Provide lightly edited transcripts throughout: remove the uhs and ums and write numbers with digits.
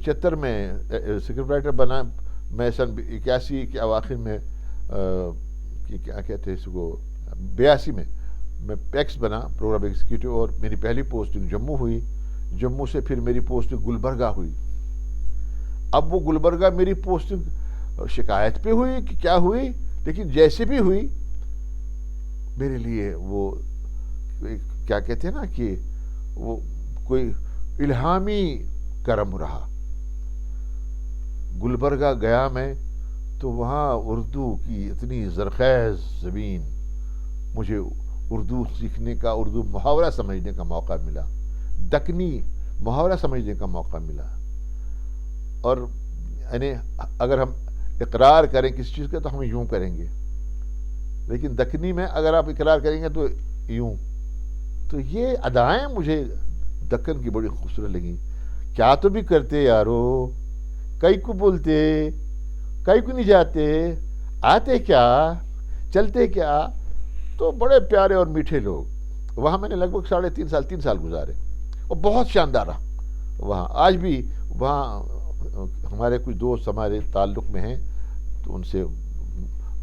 75 میں script writer بنا. میں سن 81 کے اواخر میں کیا کہتے ہیں اس کو 82 میں پیکس بنا پروگرام ایگزیکٹو, اور میری پہلی پوسٹنگ جموں ہوئی. جموں سے پھر میری پوسٹنگ گلبرگہ ہوئی. اب وہ گلبرگہ میری پوسٹنگ شکایت پہ ہوئی کہ کیا ہوئی, لیکن جیسے بھی ہوئی میرے لیے وہ کیا کہتے ہیں نا کہ وہ کوئی الہامی کرم رہا. گلبرگہ گیا میں تو وہاں اردو کی اتنی زرخیز زمین, مجھے اردو سیکھنے کا, اردو محاورہ سمجھنے کا موقع ملا, دکنی محاورہ سمجھنے کا موقع ملا. اور یعنی اگر ہم اقرار کریں کسی چیز کا تو ہم یوں کریں گے, لیکن دکنی میں اگر آپ اقرار کریں گے تو یوں. تو یہ ادائیں مجھے دکن کی بڑی خوبصورت لگیں. کیا تو بھی کرتے یارو, کئی کو بولتے, کئی کو نہیں جاتے, آتے کیا, چلتے کیا. تو بڑے پیارے اور میٹھے لوگ. وہاں میں نے لگ بھگ 3 سال گزارے, اور بہت شاندار رہا وہاں. آج بھی وہاں ہمارے کچھ دوست ہمارے تعلق میں ہیں, تو ان سے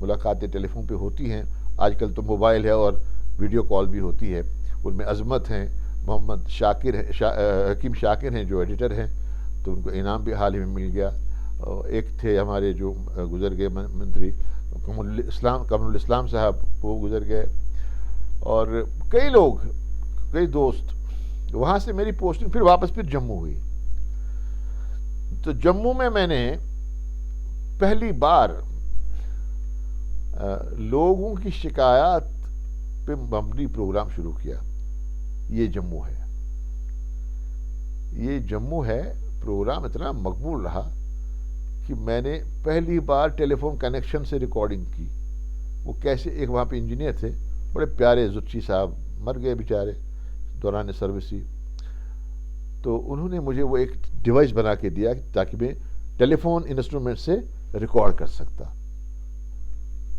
ملاقاتیں ٹیلی فون پہ ہوتی ہیں. آج کل تو موبائل ہے اور ویڈیو کال بھی ہوتی ہے. ان میں عظمت ہیں, محمد شاکر ہے, حکیم شاکر ہیں جو ایڈیٹر ہیں, تو ان کو انعام بھی حال ہی میں مل گیا. ایک تھے ہمارے جو گزر گئے منتری کمر الاسلام صاحب, وہ گزر گئے. اور کئی لوگ, کئی دوست. وہاں سے میری پوسٹنگ پھر واپس جموں ہوئی. تو جموں میں نے پہلی بار لوگوں کی شکایات پہ مبنی پروگرام شروع کیا. یہ جموں ہے. پروگرام اتنا مقبول رہا کہ میں نے پہلی بار ٹیلی فون کنیکشن سے ریکارڈنگ کی. وہ کیسے, ایک وہاں پہ انجینئر تھے بڑے پیارے, زچی صاحب, مر گئے بیچارے دوران سروس ہی. تو انہوں نے مجھے وہ ایک ڈیوائس بنا کے دیا تاکہ میں ٹیلی فون انسٹرومنٹ سے ریکارڈ کر سکتا.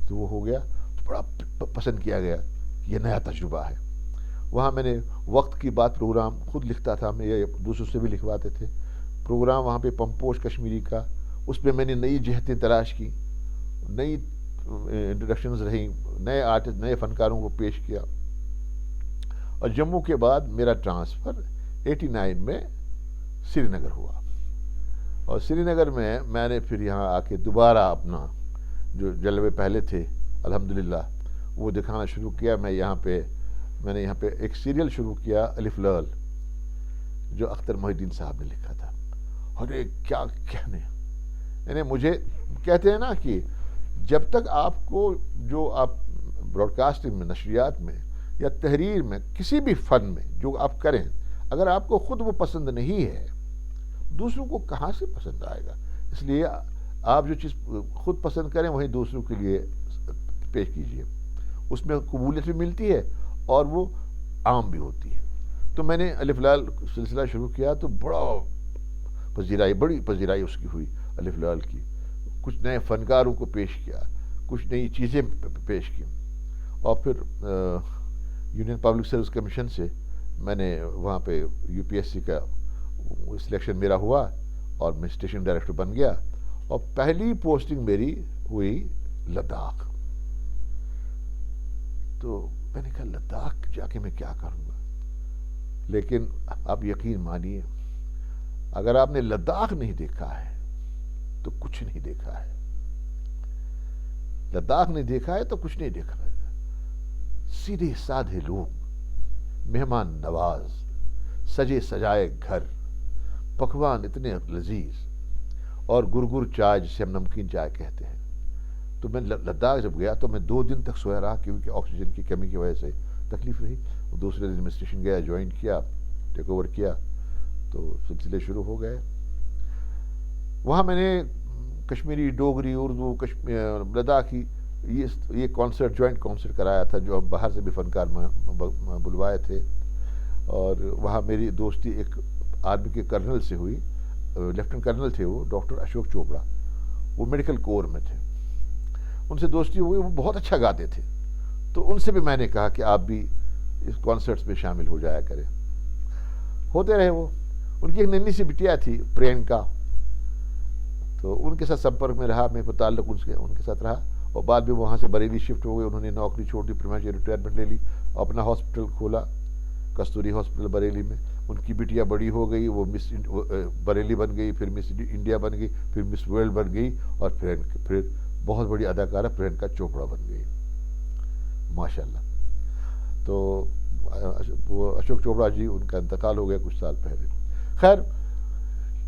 تو وہ ہو گیا, تو بڑا پسند کیا گیا, یہ نیا تجربہ ہے. وہاں میں نے وقت کی بات پروگرام خود لکھتا تھا میں, یا دوسروں سے بھی لکھواتے تھے پروگرام. وہاں پہ پمپوش کشمیری کا, اس پہ میں نے نئی جہتیں تلاش کی, نئی انٹروڈکشنز رہیں, نئے آرٹسٹ, نئے فنکاروں کو پیش کیا. اور جموں کے بعد میرا ٹرانسفر 89 میں سری نگر ہوا. اور سری نگر میں نے پھر یہاں آ کے دوبارہ اپنا جو جلوے پہلے تھے الحمدللہ وہ دکھانا شروع کیا. میں نے یہاں پہ ایک سیریل شروع کیا, الف لال, جو اختر محی الدین صاحب نے لکھا تھا. اور کیا کہنے, یعنی مجھے کہتے ہیں نا کہ جب تک آپ کو, جو آپ براڈ کاسٹنگ میں, نشریات میں, یا تحریر میں, کسی بھی فن میں جو آپ کریں, اگر آپ کو خود وہ پسند نہیں ہے, دوسروں کو کہاں سے پسند آئے گا. اس لیے آپ جو چیز خود پسند کریں وہی دوسروں کے لیے پیش کیجیے. اس میں قبولیت بھی ملتی ہے اور وہ عام بھی ہوتی ہے. تو میں نے الف لال سلسلہ شروع کیا, تو بڑی پذیرائی اس کی ہوئی الف لال کی. کچھ نئے فنکاروں کو پیش کیا, کچھ نئی چیزیں پیش کی. اور پھر یونین پبلک سروس کمیشن سے میں نے وہاں پہ UPSC کا سلیکشن میرا ہوا, اور میں اسٹیشن ڈائریکٹر بن گیا. اور پہلی پوسٹنگ میری ہوئی لداخ. تو میں نے کہا لداخ جا کے میں کیا کروں گا. لیکن آپ یقین مانیے, اگر آپ نے لداخ نہیں دیکھا ہے تو کچھ نہیں دیکھا ہے. لداخ نہیں دیکھا ہے تو کچھ نہیں دیکھا ہے. سیدھے سادھے لوگ, مہمان نواز, سجے سجائے گھر, پکوان اتنے لذیذ, اور گرگر چائے جسے ہم نمکین چائے کہتے ہیں. تو میں لداخ جب گیا تو میں 2 دن تک سویا رہا, کیونکہ آکسیجن کی کمی کی وجہ سے تکلیف رہی. دوسرے دن میں اسٹیشن گیا, جوائن کیا, ٹیک اوور کیا, تو سلسلے شروع ہو گئے. وہاں میں نے کشمیری, ڈوگری, اردو, لداخی یہ کانسرٹ, جوائنٹ کانسرٹ کرایا تھا, جو باہر سے بھی فنکار بلوائے تھے. اور وہاں میری دوستی ایک آرمی کے کرنل سے ہوئی, لیفٹنٹ کرنل تھے وہ, ڈاکٹر اشوک چوپڑا, وہ میڈیکل کور میں تھے. ان سے دوستی ہوئی, وہ بہت اچھا گاتے تھے. تو ان سے بھی میں نے کہا کہ آپ بھی اس کانسرٹس میں شامل ہو جایا کریں. ہوتے رہے وہ. ان کی ایک ننھی سی بٹیا تھی پرینکا, تو ان کے ساتھ سمپرک میں رہا، میرے کو تعلق ان کے ساتھ رہا، اور بعد میں وہاں سے بریلی شفٹ ہو گئے، انہوں نے نوکری چھوڑ دی، پریمیچر ریٹائرمنٹ لے لی، اپنا ہاسپٹل کھولا کستوری ہاسپٹل بریلی میں. ان کی بیٹیاں بڑی ہو گئی، وہ مس بریلی بن گئی، پھر مس انڈیا بن گئی، پھر مس ورلڈ بن گئی، اور پھر بہت بڑی اداکارہ پرینکا چوپڑا بن گئی ماشاء اللہ. تو وہ اشوک چوپڑا جی، ان کا انتقال ہو گیا کچھ سال پہلے. خیر،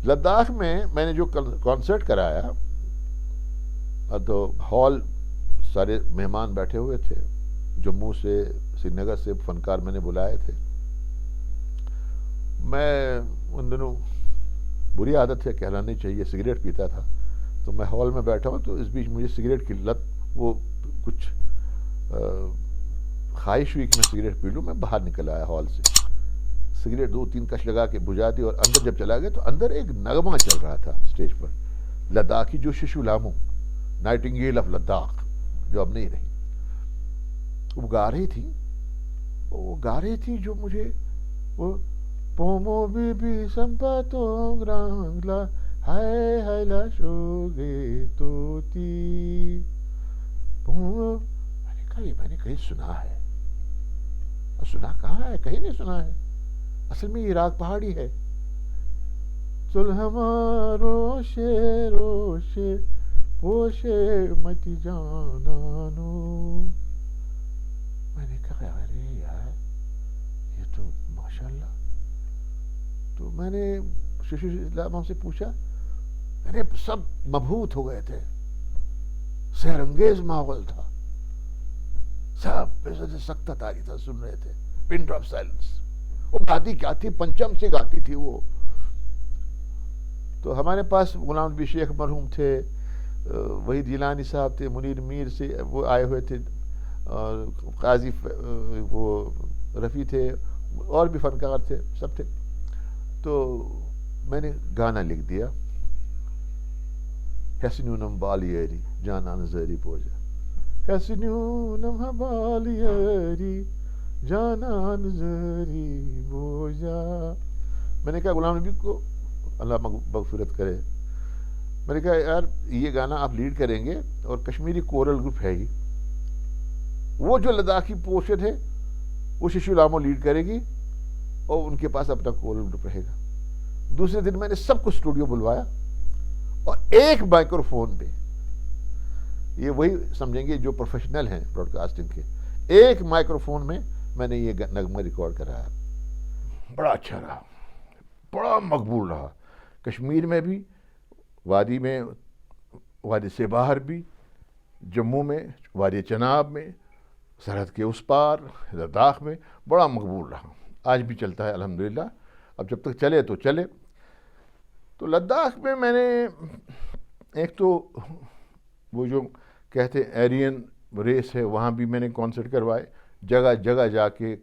لداخ میں نے جو کانسرٹ کرایا تو ہال سارے مہمان بیٹھے ہوئے تھے، جموں سے سری نگر سے فنکار میں نے بلائے تھے. میں ان دنوں بری عادت ہے، کہنا نہیں چاہیے، سگریٹ پیتا تھا. تو میں ہال میں بیٹھا ہوں، تو اس بیچ مجھے سگریٹ کی لت، وہ کچھ خواہش ہوئی کہ میں سگریٹ پی لوں. میں باہر نکل آیا ہال سے، سگریٹ 2-3 کش لگا کے بجھا دی، اور اندر جب چلا گیا تو اندر ایک نغمہ چل رہا تھا اسٹیج پر، لداخی، جو ششو لامو، نائٹنگیل آف لداخ، جو اب نہیں رہی. وہ گا رہی تھی جو مجھے، وہ پومو بی بی سمپاتو گرانگلا ہائے ہائے لا شوگے توتی. میں نے کہا یہ میں نے کہیں سنا ہے، اور سنا کہاں ہے، کہیں نہیں سنا ہے. اصل میں یہ راگ پہاڑی ہے. چل ہمارو روشے پوشے متی جانانو. میں نے کہا ارے یار یہ تو ماشاء اللہ. تو میں نے ششو لامو سے پوچھا، ارے سب مبہوت ہو گئے تھے، سحر انگیز ماحول تھا، سب سخت تاری تھا، سن رہے تھے، پن ڈراپ سائلنس. وہ گاتی کیا تھی، پنچم سے گاتی تھی وہ. تو ہمارے پاس غلام نبی شیخ مرحوم تھے، وحید جیلانی صاحب تھے، منیر میر سے وہ آئے ہوئے تھے، قاضی وہ رفیع تھے، اور بھی فنکار تھے، سب تھے. تو میں نے گانا لکھ دیا، حسنونم بالیری جانان زری پوجا، حسنونم بالیری جانان زری بوجا. میں نے کہا غلام نبی کو اللہ مغفرت کرے، میں نے کہا یار یہ گانا آپ لیڈ کریں گے، اور کشمیری کورل گروپ ہے ہی، وہ جو لداخی پورشن ہے وہ ششو لامو لیڈ کرے گی، اور ان کے پاس اپنا کورل گروپ رہے گا. دوسرے دن میں نے سب کو اسٹوڈیو بلوایا، اور ایک مائکرو فون پہ، یہ وہی سمجھیں گے جو پروفیشنل ہیں براڈ کاسٹنگ کے، ایک مائکرو فون میں نے یہ نغمہ ریکارڈ کرایا. بڑا اچھا رہا، بڑا مقبول رہا، کشمیر میں بھی، وادی سے باہر بھی، جموں میں، وادی چناب میں، سرحد کے اس پار، لداخ میں بڑا مقبول رہا. آج بھی چلتا ہے الحمدللہ. اب جب تک چلے تو چلے. تو لداخ میں نے ایک تو وہ جو کہتے ایرین ریس ہے، وہاں بھی میں نے کانسرٹ کروائے، جگہ جگہ جا کے،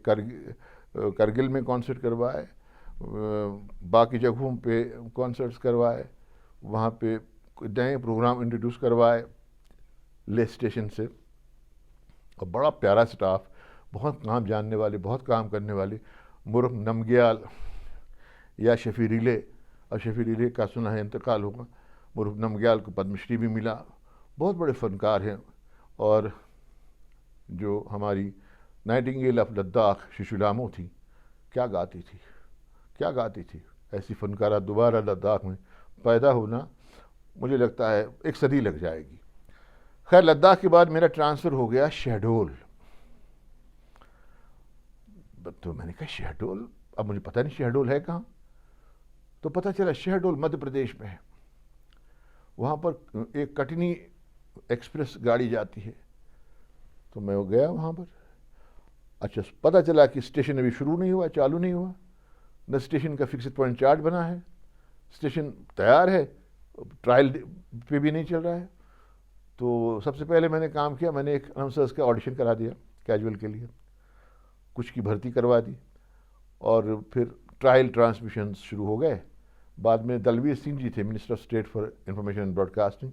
کرگل میں کانسرٹ کروائے، باقی جگہوں پہ کانسرٹس کروائے، وہاں پہ نئے پروگرام انٹروڈیوس کروائے لے اسٹیشن سے. اور بڑا پیارا سٹاف، بہت کام جاننے والے، بہت کام کرنے والے. مرغ نمگیال یا شفیع ریلے، اور شفیع ریلے کا سنا ہے انتقال ہوگا، مرغ نمگیال کو پدم شری بھی ملا. بہت بڑے فنکار ہیں. اور جو ہماری نائٹنگیل آف لداخ ششو لامو تھی، کیا گاتی تھی. ایسی فنکارہ دوبارہ لداخ میں پیدا ہونا مجھے لگتا ہے 1 صدی لگ جائے گی. خیر، لداخ کے بعد میرا ٹرانسفر ہو گیا شہڈول. تو میں نے کہا شہڈول، اب مجھے پتہ نہیں شہڈول ہے کہاں. تو پتہ چلا شہڈول مدھیہ پردیش میں ہے. وہاں پر ایک کٹنی ایکسپریس گاڑی جاتی ہے. تو میں گیا وہاں پر. اچھا، پتہ چلا کہ اسٹیشن ابھی شروع نہیں ہوا، چالو نہیں ہوا، نہ اسٹیشن کا فکسڈ پوائنٹ چارٹ بنا ہے. اسٹیشن تیار ہے، ٹرائل پہ بھی نہیں چل رہا ہے. تو سب سے پہلے میں نے کام کیا، میں نے ایک اناؤنسرز کا آڈیشن کرا دیا کیجول کے لیے، کچھ کی بھرتی کروا دی، اور پھر ٹرائل ٹرانسمیشنز شروع ہو گئے. بعد میں دلویر سنگھ جی تھے، minister of state for information and broadcasting,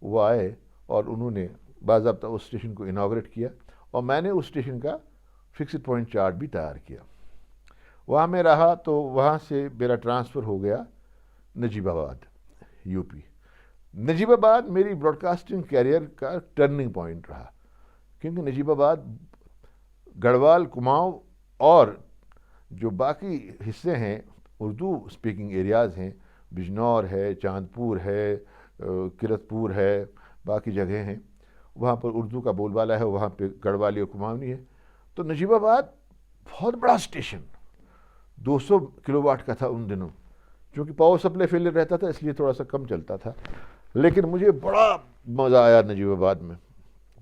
وہ آئے اور انہوں نے باضابطہ اس اسٹیشن کو اناگریٹ کیا، اور میں نے اس اسٹیشن کا فکسڈ پوائنٹ چارٹ بھی تیار کیا. وہاں میں رہا تو وہاں سے میرا ٹرانسفر ہو گیا نجیب آباد، یو پی. نجیب آباد میری براڈ کاسٹنگ کیریئر کا ٹرننگ پوائنٹ رہا، کیونکہ نجیب آباد گڑھوال، کماؤں اور جو باقی حصے ہیں اردو اسپیکنگ ایریاز ہیں، بجنور ہے، چاندپور ہے، کرت پور ہے، باقی جگہیں ہیں، وہاں پر اردو کا بول بالا ہے، وہاں پہ گڑھوالی اور کماؤنی ہے. تو نجیب آباد بہت بڑا اسٹیشن 200 کلو واٹ کا تھا ان دنوں، چونکہ پاور سپلائی فیلئر رہتا تھا اس لیے تھوڑا سا کم چلتا تھا. لیکن مجھے بڑا مزہ آیا نجیب آباد میں.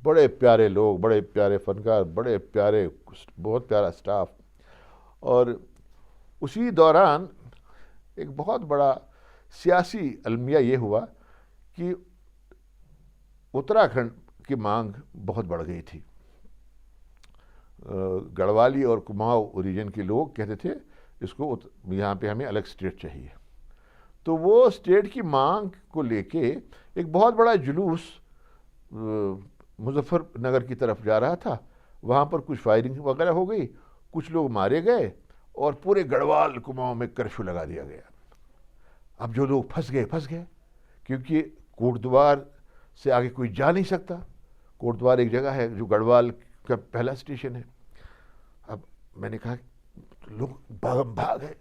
بڑے پیارے لوگ، بڑے پیارے فنکار، بڑے پیارے، بہت پیارا اسٹاف. اور اسی دوران ایک بہت بڑا سیاسی المیہ یہ ہوا کہ اتراکھنڈ کی مانگ بہت بڑھ گئی تھی. گڑھوالی اور کماؤں ریجن کے لوگ کہتے تھے اس کو یہاں پہ ہمیں الگ اسٹیٹ چاہیے. تو وہ اسٹیٹ کی مانگ کو لے کے ایک بہت بڑا جلوس مظفر نگر کی طرف جا رہا تھا. وہاں پر کچھ فائرنگ وغیرہ ہو گئی، کچھ لوگ مارے گئے اور پورے گڑھوال کماؤں میں کرفیو لگا دیا گیا. اب جو لوگ پھنس گئے کیونکہ کوٹ دوار سے آگے کوئی جا نہیں سکتا. کوٹ دوار ایک جگہ ہے جو گڑھوال کا پہلا اسٹیشن ہے. اب میں نے کہا لوگ بھاگ گئے،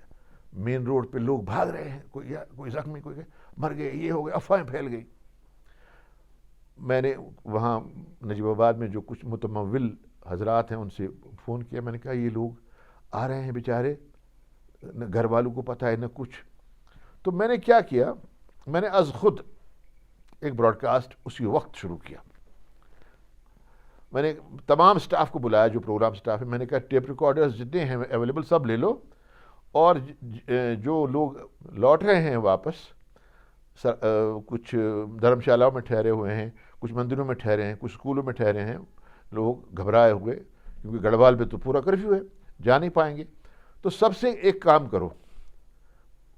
مین روڈ پہ لوگ بھاگ رہے ہیں، کوئی زخمی، کوئی مر گئے، یہ ہو گئے، افواہیں پھیل گئی. میں نے وہاں نجیب آباد میں جو کچھ متمول حضرات ہیں ان سے فون کیا. میں نے کہا یہ لوگ آ رہے ہیں بیچارے، نہ گھر والوں کو پتہ ہے نہ کچھ. تو میں نے کیا کیا، میں نے از خود ایک براڈ کاسٹ اسی وقت شروع کیا. میں نے تمام سٹاف کو بلایا جو پروگرام سٹاف ہے. میں نے کہا ٹیپ ریکارڈرز جتنے ہیں اویلیبل سب لے لو، اور جو لوگ لوٹ رہے ہیں واپس، کچھ دھرم شالاؤں میں ٹھہرے ہوئے ہیں، کچھ مندروں میں ٹھہرے ہیں، کچھ اسکولوں میں ٹھہرے ہیں لوگ گھبرائے ہوئے، کیونکہ گڑھوال پہ تو پورا کرفیو ہے، جا نہیں پائیں گے. تو سب سے ایک کام کرو.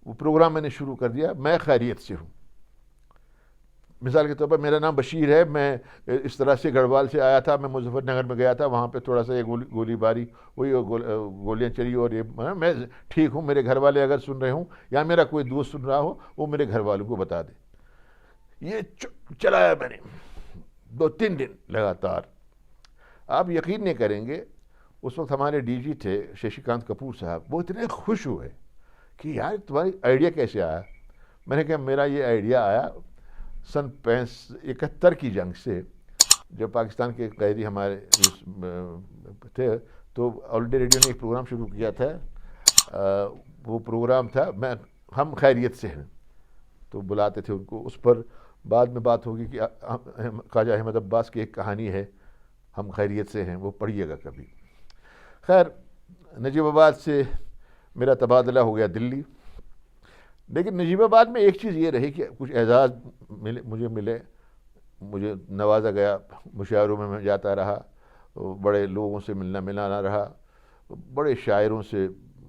وہ پروگرام میں نے شروع کر دیا. میں خیریت سے ہوں، مثال کے طور پر میرا نام بشیر ہے، میں اس طرح سے گڑھوال سے آیا تھا، میں مظفر نگر میں گیا تھا، وہاں پہ تھوڑا سا یہ گولی باری ہوئی اور گولیاں چلی، اور یہ میں ٹھیک ہوں. میرے گھر والے اگر سن رہے ہوں یا میرا کوئی دوست سن رہا ہو وہ میرے گھر والوں کو بتا دے. یہ چلایا میں نے 2-3 دن لگاتار. آپ یقین نہیں کریں گے، اس وقت ہمارے ڈی جی تھے ششی کانت کپور صاحب، وہ اتنے خوش ہوئے کہ یار تمہاری آئیڈیا کیسے آیا. میں نے کہا میرا یہ آئیڈیا آیا سن 71 کی جنگ سے، جب پاکستان کے قیدی ہمارے تھے تو آل انڈیا ریڈیو نے ایک پروگرام شروع کیا تھا. وہ پروگرام تھا ہم خیریت سے ہیں، تو بلاتے تھے ان کو. اس پر بعد میں بات ہوگی کہ خواجہ احمد عباس کی ایک کہانی ہے ہم خیریت سے ہیں، وہ پڑھیے گا کبھی. خیر، نجیب آباد سے میرا تبادلہ ہو گیا دلی. لیکن نجیب آباد میں ایک چیز یہ رہی کہ کچھ اعزاز مجھے نوازا گیا. مشاعروں میں جاتا رہا، بڑے لوگوں سے ملنا ملانا رہا، بڑے شاعروں سے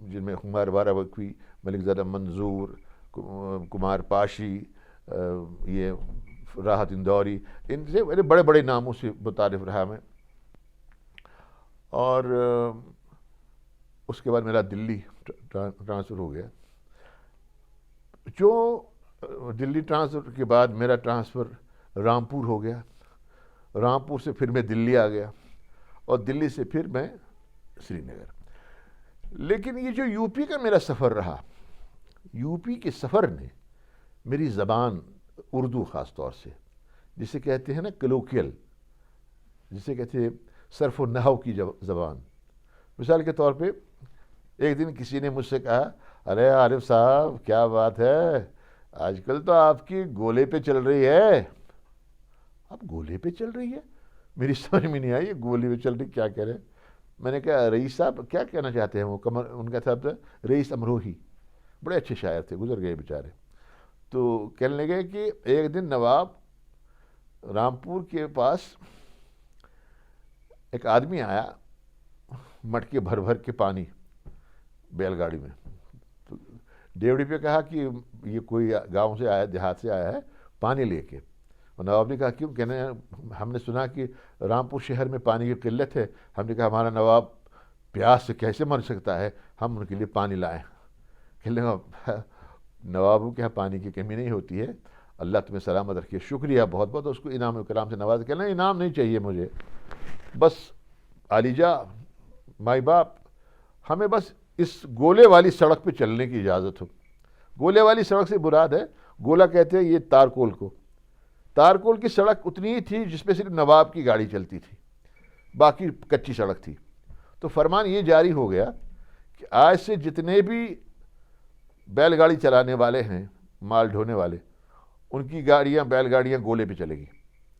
جن میں خمار باراوقی، ملک زادہ منظور، کمار پاشی، یہ راحت اندوری، ان سے بڑے بڑے ناموں سے متعارف رہا میں. اور اس کے بعد میرا دلی ٹرانسفر ہو گیا. جو دلی ٹرانسفر کے بعد میرا ٹرانسفر رامپور ہو گیا. رامپور سے پھر میں دلی آ گیا، اور دلی سے پھر میں سری نگر. لیکن یہ جو یو پی کا میرا سفر رہا، یو پی کے سفر نے میری زبان اردو خاص طور سے، جسے کہتے ہیں نا کلوکیل، جسے کہتے ہیں صرف و نحو کی زبان. مثال کے طور پہ ایک دن کسی نے مجھ سے کہا، ارے عارف صاحب کیا بات ہے، آج کل تو آپ کی گولے پہ چل رہی ہے. اب گولے پہ چل رہی ہے، میری سمجھ میں نہیں آئی، گولے پہ چل رہی کیا کہہ رہے. میں نے کہا رئیس صاحب کیا کہنا چاہتے ہیں. وہ ان کا تھا رئیس امروہی، بڑے اچھے شاعر تھے، گزر گئے بیچارے. تو کہنے لگے کہ ایک دن نواب رامپور کے پاس ایک آدمی آیا، مٹکے بھر بھر کے پانی بیل گاڑی میں. تو ڈیوڑی پہ کہا کہ یہ کوئی گاؤں سے آیا، دیہات سے آیا ہے پانی لے کے. اور نواب نے کہا کیوں؟ کہنے ہم نے سنا کہ رامپور شہر میں پانی کی قلت ہے. ہم نے کہا ہمارا نواب پیاس سے کیسے مر سکتا ہے، ہم ان کے لیے پانی لائیں. کہنے لگا نوابوں کے یہاں پانی کی کمی نہیں ہوتی ہے، اللہ تمہیں سلامت رکھیے، شکریہ بہت بہت، اس کو انعام و اکرام سے نواز. کہنا انعام نہیں چاہیے مجھے، بس عالیجا مائی باپ، ہمیں بس اس گولے والی سڑک پہ چلنے کی اجازت ہو. گولے والی سڑک سے مراد ہے، گولا کہتے ہیں یہ تارکول کو. تارکول کی سڑک اتنی ہی تھی جس پہ صرف نواب کی گاڑی چلتی تھی، باقی کچی سڑک تھی. تو فرمان یہ جاری ہو گیا کہ آج سے جتنے بھی بیل گاڑی چلانے والے ہیں، مال ڈھونے والے، ان کی گاڑیاں، بیل گاڑیاں گولے پہ چلے گی،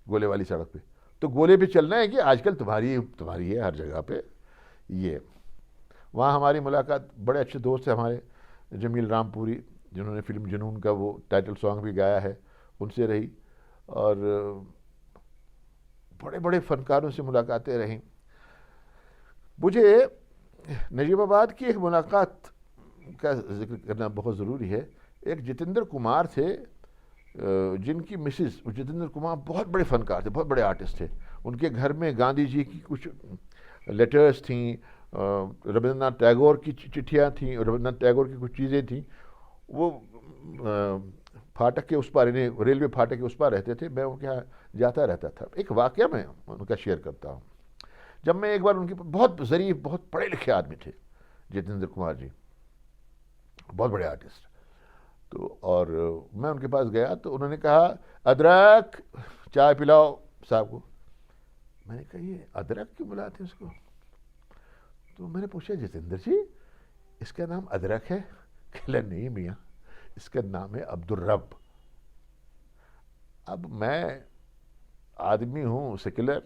گولے والی سڑک پہ. تو گولے پہ چلنا ہے کہ آج کل تمہاری ہے ہر جگہ پہ. یہ وہاں ہماری ملاقات بڑے اچھے دوست ہیں ہمارے، جمیل رام پوری، جنہوں نے فلم جنون کا وہ ٹائٹل سانگ بھی گایا ہے، ان سے رہی. اور بڑے بڑے فنکاروں سے ملاقاتیں رہیں. مجھے نجیب آباد کی ایک ملاقات کا ذکر کرنا بہت ضروری ہے. ایک جتیندر کمار تھے، جن کی مسز، جتیندر کمار بہت بڑے فنکار تھے، بہت بڑے آرٹسٹ تھے. ان کے گھر میں گاندھی جی کی کچھ لیٹرز تھیں، ربندر ناتھ ٹیگور کی چٹھیاں تھیں، ربندر ناتھ ٹیگور کی کچھ چیزیں تھیں. وہ پھاٹک کے اس پار، ریلوے پھاٹک کے اس پار رہتے تھے. میں ان کے یہاں جاتا رہتا تھا. ایک واقعہ میں ان کا شیئر کرتا ہوں. جب میں ایک بار ان کے بہت ظریف، بہت پڑھے لکھے آدمی تھے جتیندر کمار جی، بہت بڑے آرٹسٹ. تو اور میں ان کے پاس گیا تو انہوں نے کہا ادرک چائے پلاؤ صاحب کو. میں نے کہا یہ ادرک کیوں بلاتے ہیں اس کو؟ تو میں نے پوچھا جتیندر جی اس کا نام ادرک ہے؟ کہ نہیں میاں، اس کا نام ہے عبدالرب. اب میں آدمی ہوں سیکولر،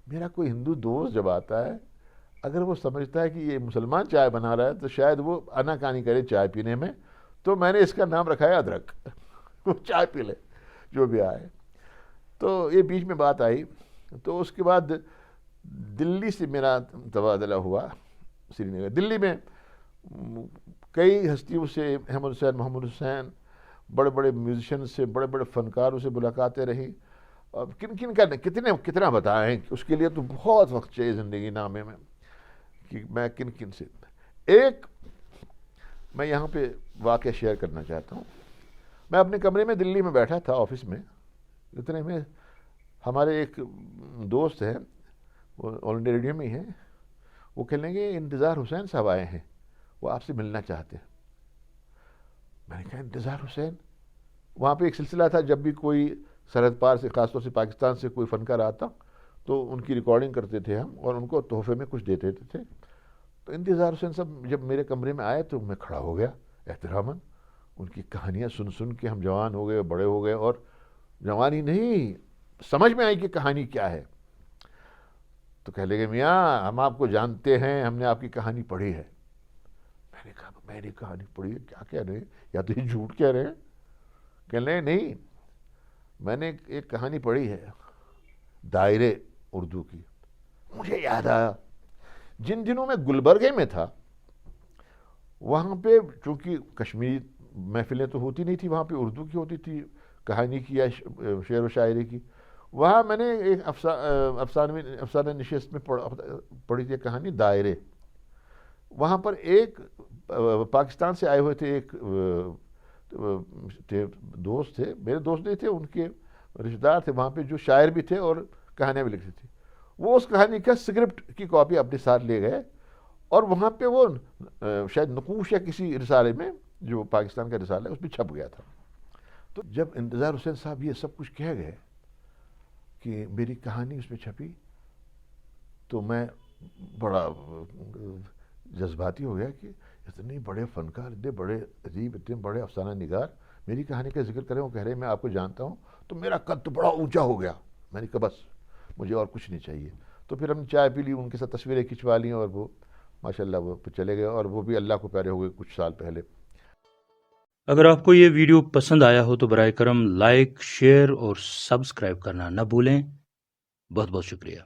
میرا کوئی ہندو دوست جب آتا ہے، اگر وہ سمجھتا ہے کہ یہ مسلمان چائے بنا رہا ہے تو شاید وہ آناکانی کرے چائے پینے میں. تو میں نے اس کا نام رکھا ہے ادرک، وہ چائے پی لے جو بھی آئے. تو یہ بیچ میں بات آئی. تو اس کے بعد دلی سے میرا تبادلہ ہوا سری نگر. دلی میں کئی ہستیوں سے، احمد حسین، محمد حسین، بڑے بڑے میوزیشین سے، بڑے بڑے فنکاروں سے ملاقاتیں رہیں. اور کن کن کا کتنا بتائیں، اس کے لیے تو بہت وقت چاہیے زندگی نامے میں کہ میں کن کن سے. ایک میں یہاں پہ واقعہ شیئر کرنا چاہتا ہوں. میں اپنے کمرے میں دلی میں بیٹھا تھا آفس میں، اتنے میں ہمارے ایک دوست ہیں، وہ آل انڈیا ریڈیو میں ہی ہیں، وہ کہنے لگے انتظار حسین صاحب آئے ہیں، وہ آپ سے ملنا چاہتے ہیں. میں نے کہا انتظار حسین؟ وہاں پہ ایک سلسلہ تھا، جب بھی کوئی سرحد پار سے، خاص طور سے پاکستان سے کوئی فنکار آتا تو ان کی ریکارڈنگ کرتے تھے ہم، اور ان کو تحفے میں کچھ دیتے تھے. تو انتظار حسین صاحب جب میرے کمرے میں آئے تو میں کھڑا ہو گیا احتراماً. ان کی کہانیاں سن سن کے ہم جوان ہو گئے، بڑے ہو گئے، اور جوانی نہیں سمجھ میں آئی کہ کہانی کیا ہے. تو کہہ لگے میاں ہم آپ کو جانتے ہیں، ہم نے آپ کی کہانی پڑھی ہے. میں نے کہا میں نے کہانی پڑھی ہے؟ کیا کہہ رہے ہیں؟ یا تو یہ جھوٹ کہہ رہے ہیں. کہہ لیں نہیں، میں نے ایک کہانی پڑھی ہے دائرے اردو کی. مجھے یاد آیا جن دنوں میں گلبرگے میں تھا، وہاں پہ چونکہ کشمیری محفلیں تو ہوتی نہیں تھی، وہاں پہ اردو کی ہوتی تھی، کہانی کی یا شعر و شاعری کی. وہاں میں نے ایک افسانہ نشست میں پڑھی تھی کہانی دائرے. وہاں پر ایک پاکستان سے آئے ہوئے تھے، ایک دوست تھے، میرے دوست نہیں تھے، ان کے رشتہ دار تھے وہاں پہ، جو شاعر بھی تھے اور کہانیاں بھی لکھتے تھے. وہ اس کہانی کا اسکرپٹ کی کاپی اپنے ساتھ لے گئے، اور وہاں پہ وہ شاید نقوش یا کسی رسالے میں، جو پاکستان کا رسالہ ہے، اس میں چھپ گیا تھا. تو جب انتظار حسین صاحب یہ سب کچھ کہہ گئے کہ میری کہانی اس میں چھپی، تو میں بڑا جذباتی ہو گیا کہ اتنے بڑے فنکار، اتنے بڑے ادیب، اتنے بڑے افسانہ نگار میری کہانی کا ذکر کریں. وہ کہہ رہے ہیں میں آپ کو جانتا ہوں. تو میرا قد تو بڑا اونچا ہو گیا. میں نے کہا بس مجھے اور کچھ نہیں چاہیے. تو پھر ہم نے چائے پی لی، ان کے ساتھ تصویریں کھنچوا لیں، اور وہ ماشاءاللہ وہ چلے گئے، اور وہ بھی اللہ کو پیارے ہوئے کچھ سال پہلے. اگر آپ کو یہ ویڈیو پسند آیا ہو تو برائے کرم لائک، شیئر اور سبسکرائب کرنا نہ بھولیں. بہت بہت شکریہ.